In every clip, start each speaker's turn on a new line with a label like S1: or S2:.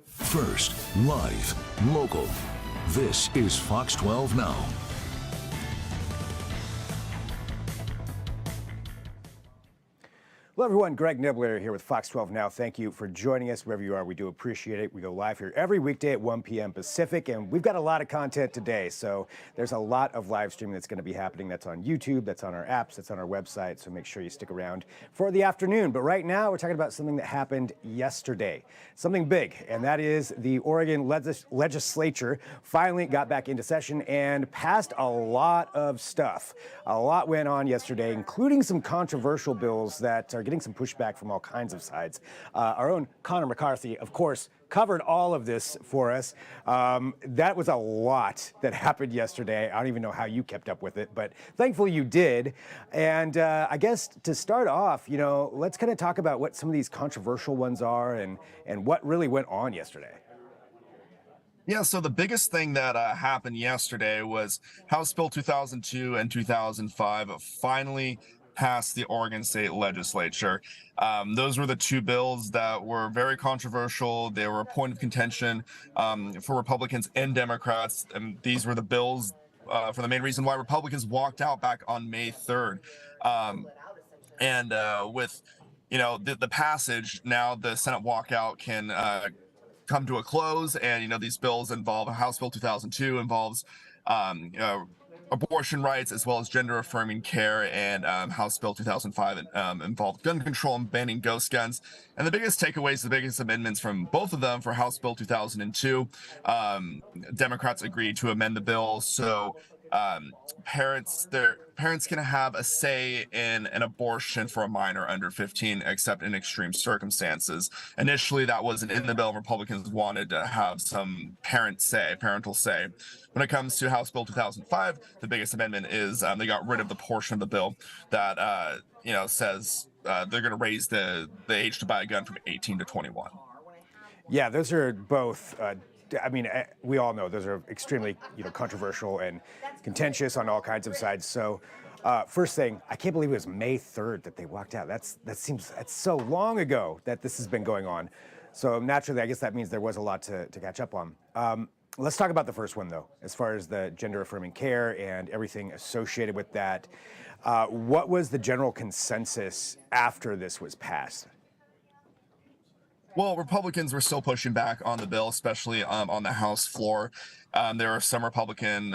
S1: First, live, local. This is Fox 12 Now.
S2: Hello, everyone. Greg Nibbler here with Fox 12 Now. Thank you for joining us wherever you are. We do appreciate it. We go live here every weekday at 1 p.m. Pacific, and we've got a lot of content today. So there's a lot of live streaming that's going to be happening. That's on YouTube, that's on our apps, that's on our website. So make sure you stick around for the afternoon. But right now, we're talking about something that happened yesterday, something big, and that is the Oregon Legislature finally got back into session and passed a lot of stuff. A lot went on yesterday, including some controversial bills that are getting some pushback from all kinds of sides. Our own Connor McCarthy, of course, covered all of this for us. That was a lot that happened yesterday. I don't even know how you kept up with it, but thankfully you did. And I guess to start off, let's kind of talk about what some of these controversial ones are and what really went on yesterday.
S3: Yeah, so the biggest thing that happened yesterday was House Bill 2002 and 2005 finally passed the Oregon State Legislature. Those were the two bills that were very controversial. They were a point of contention for Republicans and Democrats. And these were the bills for the main reason why Republicans walked out back on May 3rd. With the passage, now the Senate walkout can come to a close, and these bills involve House Bill 2002 involves abortion rights as well as gender affirming care, and House Bill 2005 involved gun control and banning ghost guns. And the biggest takeaways, the biggest amendments from both of them for House Bill 2002, Democrats agreed to amend the bill so parents can have a say in an abortion for a minor under 15, except in extreme circumstances. Initially, that wasn't in the bill. Republicans wanted to have some parental say. When it comes to House Bill 2005, the biggest amendment is they got rid of the portion of the bill that says they're going to raise the age to buy a gun from 18 to 21.
S2: Yeah, those are both. We all know those are extremely, controversial and contentious on all kinds of sides. So, first thing, I can't believe it was May 3rd that they walked out. That's so long ago that this has been going on. So naturally, I guess that means there was a lot to catch up on. Let's talk about the first one, though, as far as the gender affirming care and everything associated with that. What was the general consensus after this was passed?
S3: Well, Republicans were still pushing back on the bill, especially on the House floor. There are some Republican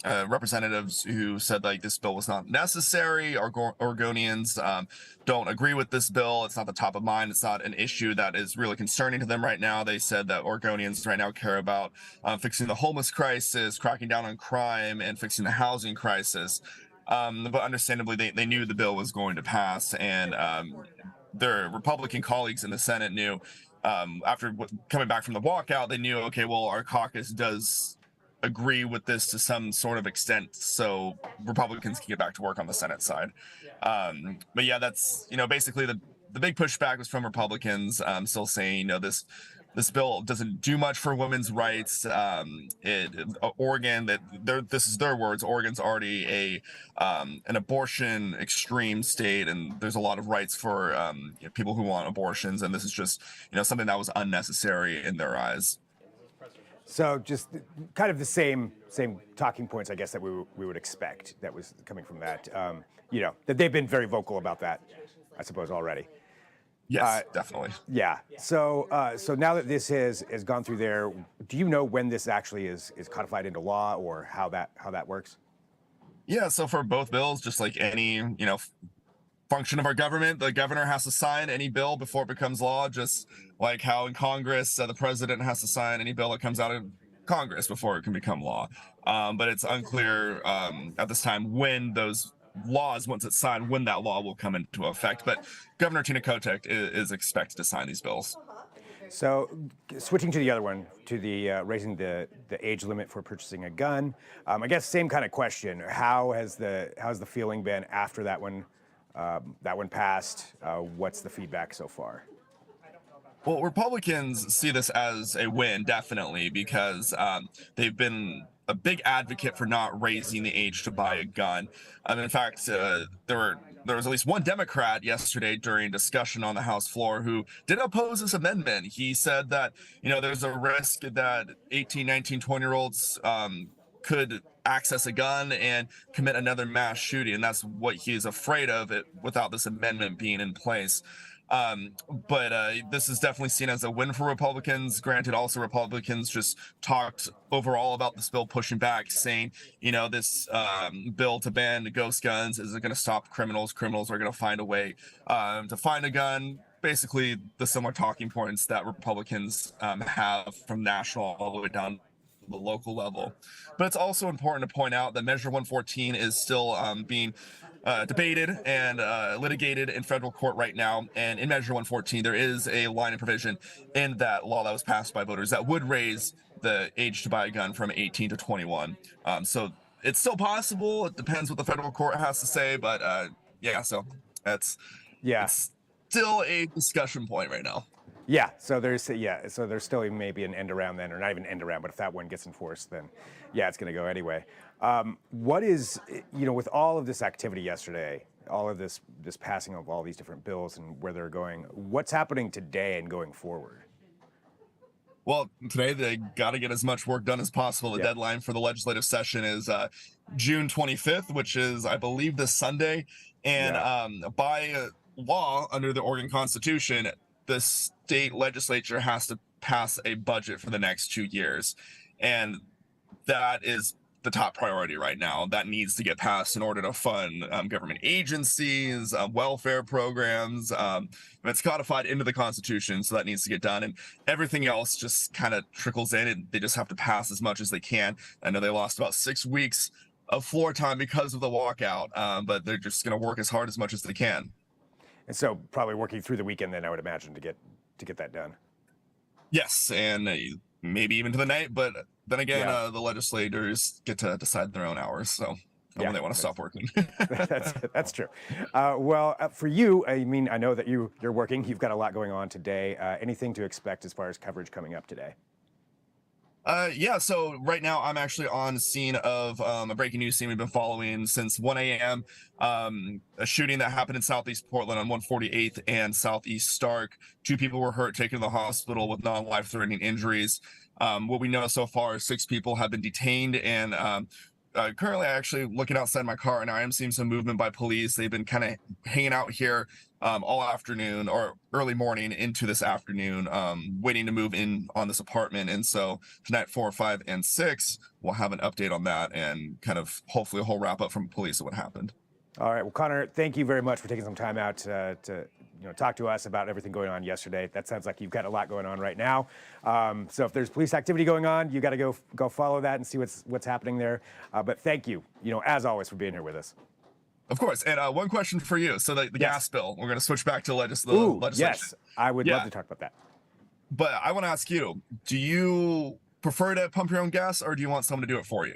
S3: representatives who said this bill was not necessary. Oregonians don't agree with this bill. It's not the top of mind. It's not an issue that is really concerning to them right now. They said that Oregonians right now care about fixing the homeless crisis, cracking down on crime, and fixing the housing crisis. But understandably, they knew the bill was going to pass, and their Republican colleagues in the Senate knew after coming back from the walkout, they knew, okay, well, our caucus does agree with this to some sort of extent, so Republicans can get back to work on the Senate side. But yeah, that's, basically the big pushback was from Republicans still saying, this bill doesn't do much for women's rights. Oregon, this is their words, Oregon's already an abortion extreme state, and there's a lot of rights for people who want abortions, and this is just something that was unnecessary in their eyes.
S2: So just kind of the same talking points, I guess, that we would expect that was coming from that. That they've been very vocal about that, I suppose, already.
S3: Yes, definitely.
S2: Yeah. So now that this has gone through there, do you know when this actually is codified into law, or how that works?
S3: Yeah. So for both bills, just like any function of our government, the governor has to sign any bill before it becomes law. Just like how in Congress, the president has to sign any bill that comes out of Congress before it can become law. But it's unclear at this time when those laws, once it's signed, when that law will come into effect. But Governor Tina Kotek is expected to sign these bills.
S2: So switching to the other one, to the raising the age limit for purchasing a gun, I guess same kind of question. How's the feeling been after that one passed? What's the feedback so far?
S3: Well, Republicans see this as a win, definitely, because they've been a big advocate for not raising the age to buy a gun. In fact, there were there was at least one Democrat yesterday during discussion on the House floor who did oppose this amendment. He said that, there's a risk that 18, 19, 20-year-olds could access a gun and commit another mass shooting. And that's what he's afraid of it without this amendment being in place. But this is definitely seen as a win for Republicans. Granted, also Republicans just talked overall about this bill pushing back, saying, this bill to ban ghost guns isn't going to stop criminals. Criminals are going to find a way to find a gun. Basically, the similar talking points that Republicans have from national all the way down to the local level. But it's also important to point out that Measure 114 is still being debated and litigated in federal court right now. And in Measure 114, there is a line of provision in that law that was passed by voters that would raise the age to buy a gun from 18 to 21. So it's still possible. It depends what the federal court has to say. But so it's still a discussion point right now.
S2: Yeah, so there's still maybe an end around then, or not even end around, but if that one gets enforced, then it's going to go anyway. What is, with all of this activity yesterday, all of this passing of all these different bills and where they're going, what's happening today and going forward?
S3: Well, today they got to get as much work done as possible. The deadline for the legislative session is June 25th, which is, I believe, this Sunday. And by law, under the Oregon Constitution, the state legislature has to pass a budget for the next 2 years. And that is the top priority right now. That needs to get passed in order to fund government agencies, welfare programs. It's codified into the Constitution, so that needs to get done. And everything else just kind of trickles in, and they just have to pass as much as they can. I know they lost about 6 weeks of floor time because of the walkout, but they're just going to work as hard as much as they can.
S2: And so probably working through the weekend then, I would imagine, to get that done. Yes,
S3: and maybe even to the night, but then again, the legislators get to decide their own hours, so when they want to stop working.
S2: That's true. Well, for you, I mean, I know that you're working. You've got a lot going on today. Anything to expect as far as coverage coming up today?
S3: So right now I'm actually on scene of a breaking news scene we've been following since 1 a.m. A shooting that happened in Southeast Portland on 148th and Southeast Stark. 2 people were hurt, taken to the hospital with non-life-threatening injuries. What we know so far is 6 people have been detained, and currently actually looking outside my car, and I am seeing some movement by police. They've been kind of hanging out here all afternoon or early morning into this afternoon, waiting to move in on this apartment. And so tonight, 4, 5, and 6, we'll have an update on that and kind of hopefully a whole wrap up from police of what happened.
S2: All right. Well, Connor, thank you very much for taking some time out to talk to us about everything going on yesterday. That sounds like you've got a lot going on right now. So if there's police activity going on, you got to go follow that and see what's happening there. But thank you, as always, for being here with us.
S3: Of course. And one question for you. So the gas bill, we're going to switch back to legislation.
S2: Yes, I would love to talk about that.
S3: But I want to ask you, do you prefer to pump your own gas, or do you want someone to do it for you?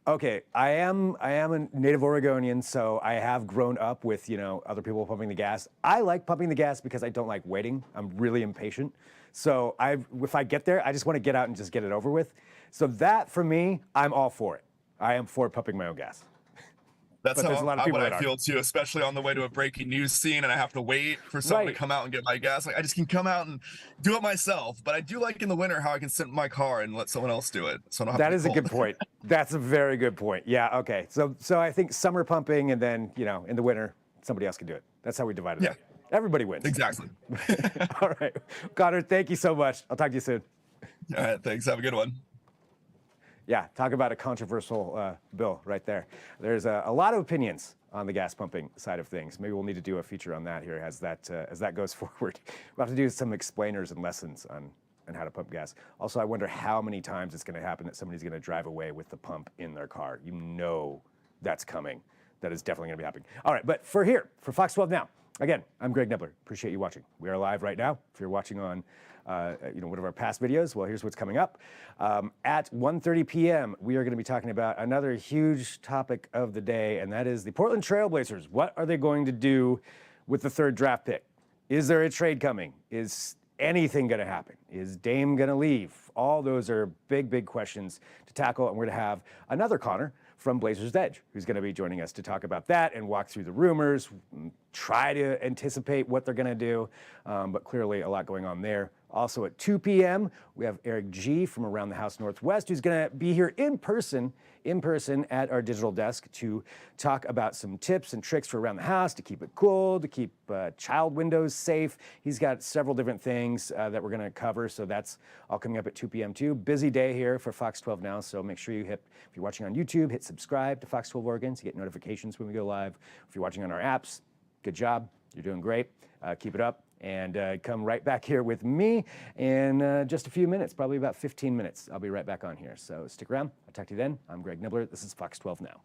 S2: Okay, I am a native Oregonian, so I have grown up with, other people pumping the gas. I like pumping the gas because I don't like waiting. I'm really impatient. So if I get there, I just want to get out and just get it over with. So that, for me, I'm all for it. I am for pumping my own gas.
S3: That's how I feel too, especially on the way to a breaking news scene and I have to wait for someone to come out and get my gas. Like, I just can come out and do it myself. But I do like in the winter how I can sit in my car and let someone else do it. So I don't have
S2: that is cold. A good point. That's a very good point. Yeah. Okay. So I think summer pumping, and then in the winter somebody else can do it. That's how we divide it up. Everybody wins.
S3: Exactly.
S2: All right, Connor. Thank you so much. I'll talk to you soon.
S3: All right. Thanks. Have a good one.
S2: Yeah, talk about a controversial bill right there. There's a lot of opinions on the gas pumping side of things. Maybe we'll need to do a feature on that here as that goes forward. We'll have to do some explainers and lessons on how to pump gas. Also, I wonder how many times it's going to happen that somebody's going to drive away with the pump in their car. That's coming. That is definitely going to be happening. All right, but for Fox 12 Now, again, I'm Greg Nebler. Appreciate you watching. We are live right now. If you're watching on one of our past videos, well, here's what's coming up. At 1:30 p.m., we are going to be talking about another huge topic of the day, and that is the Portland Trail Blazers. What are they going to do with the 3rd draft pick? Is there a trade coming? Is anything going to happen? Is Dame going to leave? All those are big, big questions to tackle, and we're going to have another Connor from Blazers Edge, who's going to be joining us to talk about that and walk through the rumors, try to anticipate what they're going to do, but clearly a lot going on there. Also at 2 p.m., we have Eric G. from Around the House Northwest, who's going to be here in person at our digital desk to talk about some tips and tricks for around the house to keep it cool, to keep child windows safe. He's got several different things that we're going to cover, so that's all coming up at 2 p.m. too. Busy day here for Fox 12 Now, so make sure you hit, if you're watching on YouTube, hit subscribe to Fox 12 Oregon to get notifications when we go live. If you're watching on our apps, good job. You're doing great. Keep it up. And come right back here with me in just a few minutes, probably about 15 minutes. I'll be right back on here. So stick around. I'll talk to you then. I'm Greg Nibbler. This is Fox 12 Now.